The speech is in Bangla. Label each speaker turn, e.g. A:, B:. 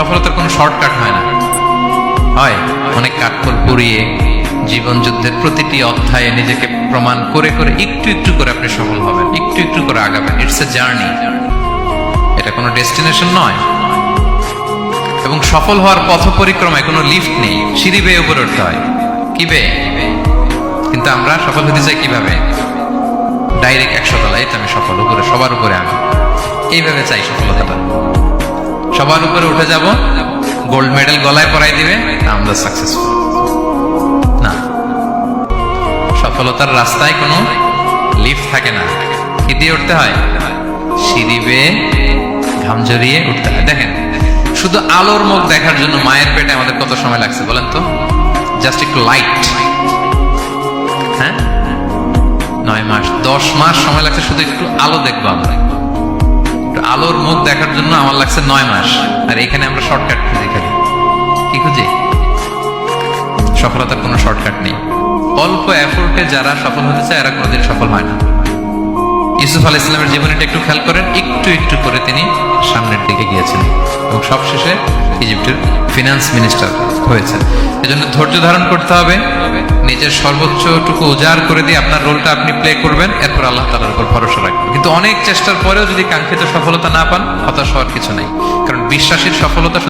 A: সফলতার কোনো শর্টকাট হয় না, হয় অনেক কাঠখড় পুড়িয়ে জীবন যুদ্ধের প্রতিটি অধ্যায়ে নিজেকে প্রমাণ করে করে একটু একটু করে আপনি সফল হবেন, একটু একটু করে আগাবেন। ইটস এ জার্নি, এটা কোনো ডেস্টিনেশন নয়। এবং সফল হওয়ার পথ পরিক্রমায় কোনো লিফট নেই, সিঁড়ি বেয়ে উপরে উঠতে হয়। কি বেয়ে? কিন্তু আমরা সফল হতে চাই কিভাবে? ডাইরেক্ট 100 তলায় আমি সফল, উপরে সবার উপরে আমি, এইভাবে চাই সফলতাটা। সবার উপরে উঠে যাব, গোল্ড মেডেল গলায় পরাই দিবে, আমরা সাকসেসফুল না। সফলতার রাস্তায় কোনো লিফট থাকে না। কি দিয়ে উঠতে হয়? সিঁড়ি বেয়ে ঘাম জড়িয়ে উঠতে হয়। দেখেন, শুধু আলোর মুখ দেখার জন্য মায়ের পেটে আমাদের কত সময় লাগছে বলেন তো? জাস্ট একটু লাইট, হ্যাঁ, 9 মাস 10 মাস সময় লাগছে শুধু একটু আলো দেখবো আমরা। একটু আলোর মুখ দেখার জন্য আমার লাগছে 9 মাস। আর এখানে আমরা শর্টকাট খুঁজি, খালি কি খুঁজি? সফলতার কোনো শর্টকাট নেই। অল্প এফোর্টে যারা সফল হতে চায় এরা কোনোদিন সফল হয় না। ইউসুফ আলাইহিস সালামের জীবনীটা একটু খেয়াল করেন, একটু একটু করে তিনি সামনের দিকে গিয়েছেন এবং সবশেষে ইজিপ্টের ফিনান্স মিনিস্টার হয়েছে। এজন্য ধৈর্য ধারণ করতে হবে, নিজের সর্বোচ্চটুকু উজাড় করে দিয়ে আপনার রোলটা আপনি প্লে করবেন, এরপর আল্লাহ তাআলার উপর ভরসা রাখবেন। কিন্তু অনেক চেষ্টার পরেও যদি কাঙ্ক্ষিত সফলতা না পান, হতাশ হওয়ার কিছু নাই, কারণ বিশ্বাসীর সফলতা